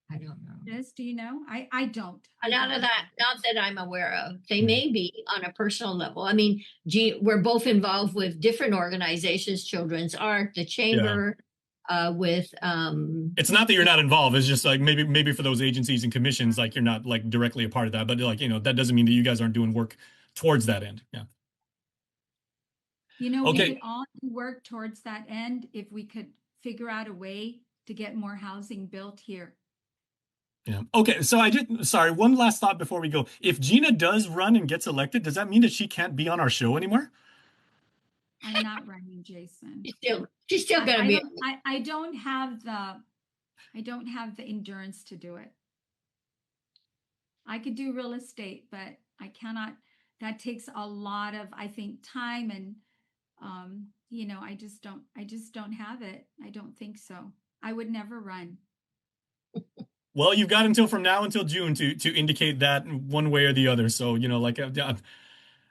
I don't know. Yes, do you know? I don't. Not that I'm aware of. They may be on a personal level. I mean, we're both involved with different organizations, Children's Art, the Chamber, with it's not that you're not involved. It's just like maybe for those agencies and commissions, like you're not like directly a part of that, but like, that doesn't mean that you guys aren't doing work towards that end. Yeah. We could all work towards that end if we could figure out a way to get more housing built here. Yeah. Okay. So one last thought before we go. If Gina does run and gets elected, does that mean that she can't be on our show anymore? I'm not running, Jason. She's still gonna be. I don't have the endurance to do it. I could do real estate, but I cannot. That takes a lot of, I think, time and I just don't have it. I don't think so. I would never run. Well, you've got from now until June to indicate that one way or the other. So,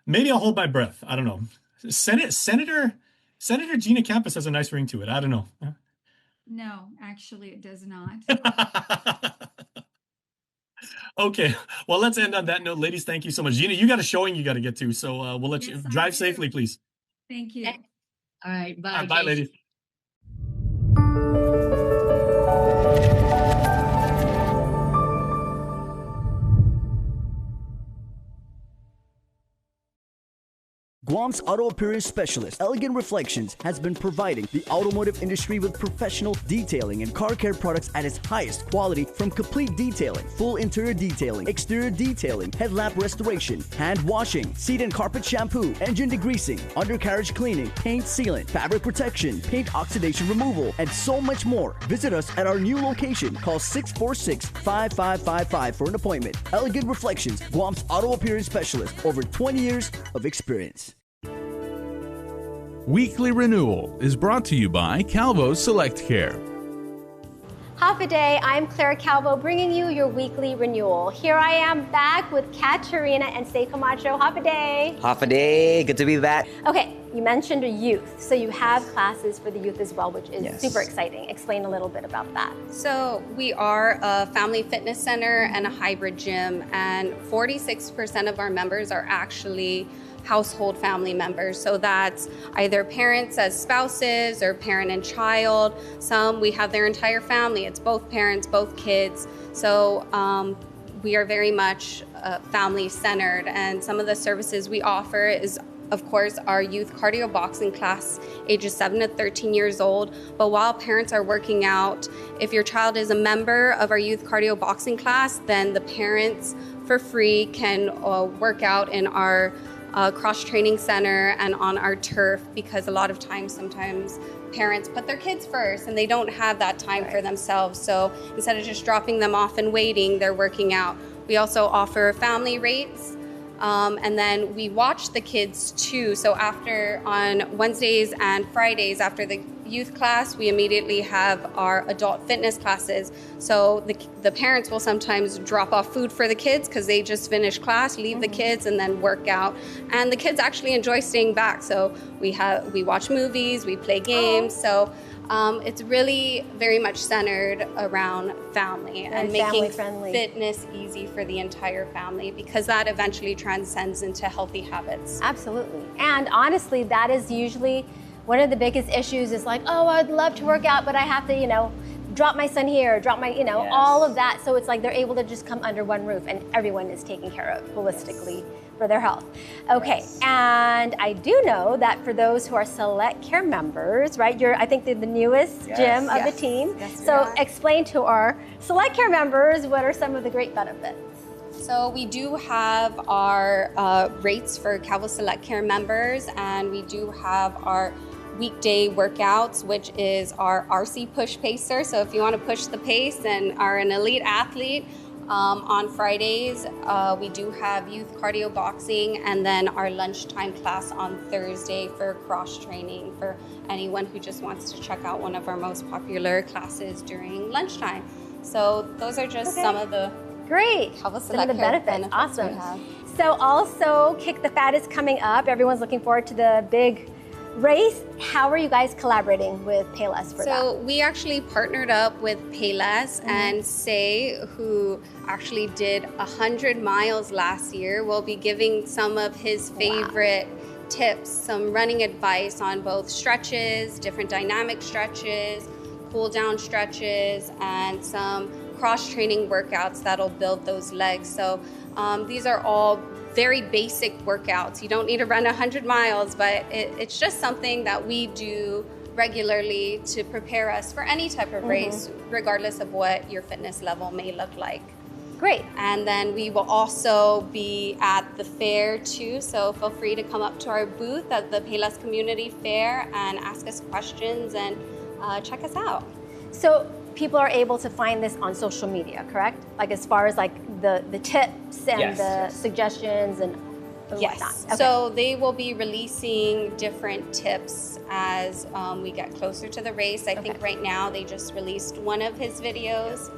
maybe I'll hold my breath. I don't know. Senator Gina Campos has a nice ring to it. I don't know. No, actually, it does not. Okay. Well, let's end on that note. Ladies, thank you so much. Gina, you got a showing you got to get to. So we'll let you drive safely, please. Thank you. All right. Bye. All right, bye, ladies. Guam's auto appearance specialist, Elegant Reflections, has been providing the automotive industry with professional detailing and car care products at its highest quality, from complete detailing, full interior detailing, exterior detailing, headlamp restoration, hand washing, seat and carpet shampoo, engine degreasing, undercarriage cleaning, paint sealant, fabric protection, paint oxidation removal, and so much more. Visit us at our new location. Call 646-5555 for an appointment. Elegant Reflections, Guam's auto appearance specialist, over 20 years of experience. Weekly Renewal is brought to you by Calvo Select Care. Hafa Day, I'm Clara Calvo, bringing you your weekly renewal. Here I am back with Katarina and Stay Camacho. Hafa Day. Hafa Day, good to be back. Okay, you mentioned youth, so you have classes for the youth as well, which is super exciting. Explain a little bit about that. So we are a family fitness center and a hybrid gym, and 46% of our members are actually household family members. So that's either parents as spouses or parent and child. Some we have their entire family. It's both parents, both kids. So we are very much family centered, and some of the services we offer is, of course, our youth cardio boxing class, ages 7 to 13 years old. But while parents are working out, if your child is a member of our youth cardio boxing class, then the parents for free can work out in our cross-training center and on our turf, because a lot of times, sometimes parents put their kids first and they don't have that time for themselves. So instead of just dropping them off and waiting, they're working out. We also offer family rates. And then we watch the kids too. So on Wednesdays and Fridays after the youth class, we immediately have our adult fitness classes. So the parents will sometimes drop off food for the kids because they just finished class, leave the kids, and then work out. And the kids actually enjoy staying back. So we watch movies, we play games. So it's really very much centered around family and making fitness easy for the entire family, because that eventually transcends into healthy habits. Absolutely. And honestly, that is usually one of the biggest issues is like, oh, I'd love to work out, but I have to, drop my son here, drop my, all of that. So it's like they're able to just come under one roof and everyone is taken care of holistically for their health. Okay, and I do know that for those who are Select Care members, right, I think they're the newest gym of the team. Yes, so explain to our Select Care members what are some of the great benefits. So we do have our rates for Calvo Select Care members, and we do have our weekday workouts, which is our RC Push Pacer. So if you want to push the pace and are an elite athlete, on Fridays, we do have youth cardio boxing, and then our lunchtime class on Thursday for cross training for anyone who just wants to check out one of our most popular classes during lunchtime. So those are just some of the some of the benefits. Awesome. So also, Kick the Fat is coming up. Everyone's looking forward to the big race. How are you guys collaborating with Payless for that? So we actually partnered up with Payless, and Say, who actually did 100 miles last year, will be giving some of his favorite tips, some running advice on both stretches, different dynamic stretches, cool down stretches, and some cross-training workouts that'll build those legs. So these are all very basic workouts. You don't need to run 100 miles, but it's just something that we do regularly to prepare us for any type of race, regardless of what your fitness level may look like. Great. And then we will also be at the fair too, so feel free to come up to our booth at the Payless Community Fair and ask us questions and check us out. So people are able to find this on social media, correct? Like as far as like the tips and the suggestions and whatnot. Okay. So they will be releasing different tips as we get closer to the race. I think right now they just released one of his videos.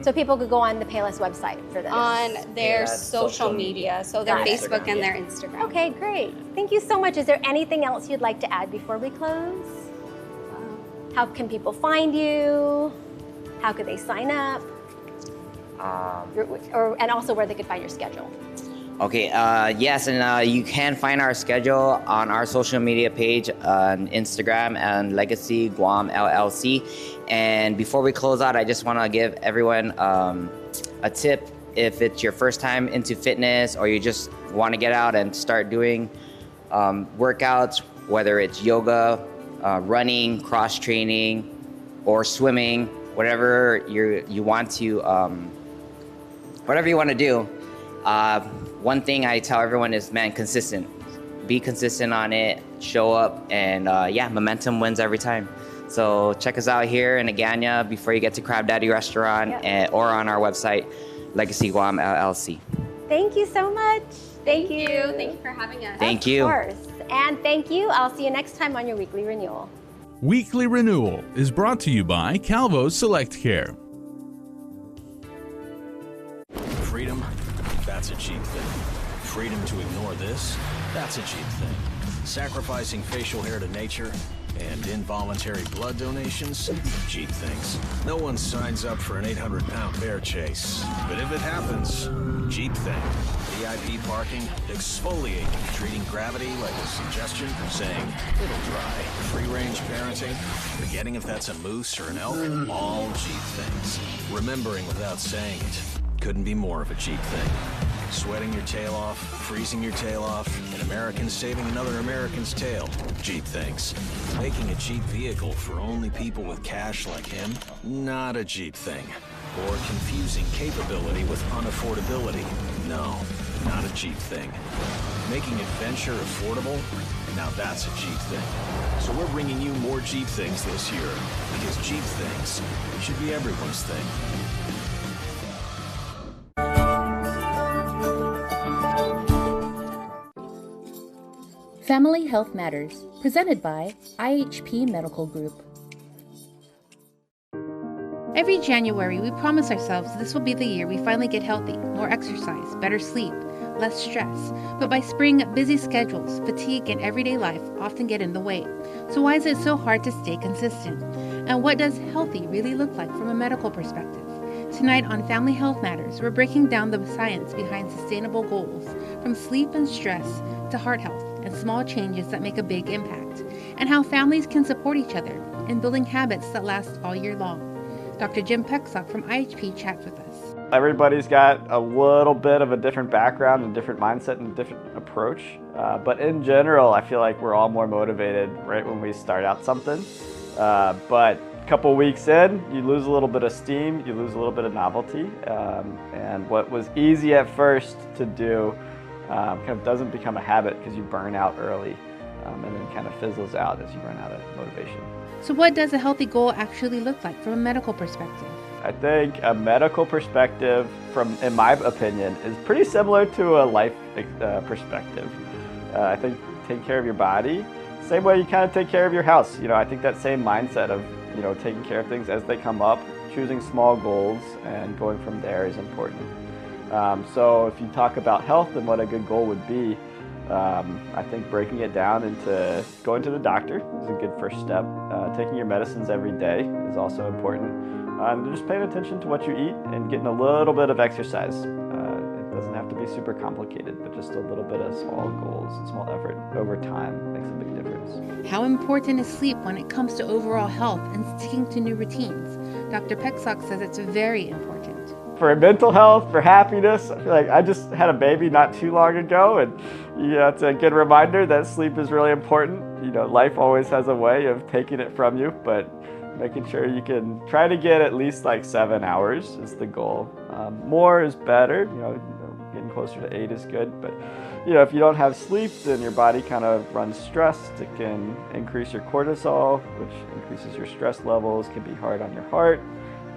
So people could go on the Payless website for this? On their social media, so their Facebook and their Instagram. Okay, great. Thank you so much. Is there anything else you'd like to add before we close? How can people find you? How could they sign up? And also where they could find your schedule. Okay, yes, and you can find our schedule on our social media page on Instagram and Legacy Guam LLC. And before we close out, I just want to give everyone a tip. If it's your first time into fitness or you just want to get out and start doing workouts, whether it's yoga, running, cross-training, or swimming, whatever you want to do. One thing I tell everyone is, man, consistent. Be consistent on it, show up, and momentum wins every time. So check us out here in Agana before you get to Crab Daddy Restaurant, or on our website, Legacy Guam LLC. Thank you so much. Thank you. Thank you for having us. Thank you. Of course. And thank you. I'll see you next time on your Weekly Renewal. Weekly Renewal is brought to you by Calvo Select Care. Freedom, that's a cheap thing. Freedom to ignore this, that's a cheap thing. Sacrificing facial hair to nature and involuntary blood donations, cheap things. No one signs up for an 800-pound bear chase, but if it happens, cheap thing. VIP parking, exfoliating, treating gravity like a suggestion, saying, it'll dry, free-range parenting, forgetting if that's a moose or an elk, all Jeep things. Remembering without saying it, couldn't be more of a Jeep thing. Sweating your tail off, freezing your tail off, an American saving another American's tail. Jeep things. Making a Jeep vehicle for only people with cash like him? Not a Jeep thing. Or confusing capability with unaffordability? No, not a Jeep thing. Making adventure affordable? Now that's a Jeep thing. So we're bringing you more Jeep things this year, because Jeep things should be everyone's thing. Family Health Matters, presented by IHP Medical Group. Every January, we promise ourselves this will be the year we finally get healthy, more exercise, better sleep, less stress. But by spring, busy schedules, fatigue, and everyday life often get in the way. So why is it so hard to stay consistent? And what does healthy really look like from a medical perspective? Tonight on Family Health Matters, we're breaking down the science behind sustainable goals, from sleep and stress to heart health and small changes that make a big impact, and how families can support each other in building habits that last all year long. Dr. Jim Pecksock from IHP chats with us. Everybody's got a little bit of a different background and different mindset and different approach, but in general, I feel like we're all more motivated right when we start out something. But a couple weeks in, you lose a little bit of steam, you lose a little bit of novelty, and what was easy at first to do kind of doesn't become a habit because you burn out early, and then kind of fizzles out as you run out of motivation. So what does a healthy goal actually look like from a medical perspective? I think a medical perspective, in my opinion, is pretty similar to a life perspective. I think taking care of your body, same way you kind of take care of your house. I think that same mindset of, taking care of things as they come up, choosing small goals and going from there is important. So if you talk about health and what a good goal would be, I think breaking it down into going to the doctor is a good first step. Taking your medicines every day is also important. And just paying attention to what you eat and getting a little bit of exercise. It doesn't have to be super complicated, but just a little bit of small goals and small effort over time makes a big difference. How important is sleep when it comes to overall health and sticking to new routines? Dr. Pecksock says it's very important. For mental health, for happiness, I feel like I just had a baby not too long ago, and it's a good reminder that sleep is really important. Life always has a way of taking it from you, but making sure you can try to get at least like 7 hours is the goal. More is better, getting closer to 8 is good, but if you don't have sleep, then your body kind of runs stressed. It can increase your cortisol, which increases your stress levels, can be hard on your heart,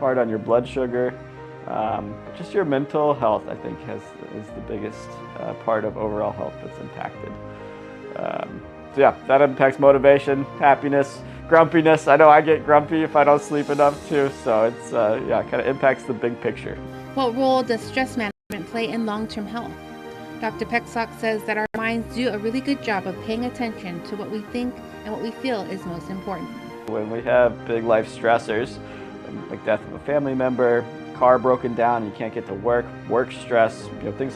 hard on your blood sugar. Just your mental health, I think, is the biggest part of overall health that's impacted. So yeah, that impacts motivation, happiness, grumpiness. I know I get grumpy if I don't sleep enough too, so it's kind of impacts the big picture. What role does stress management play in long-term health? Dr. Pecksock says that our minds do a really good job of paying attention to what we think and what we feel is most important. When we have big life stressors, like death of a family member, car broken down, you can't get to work stress, things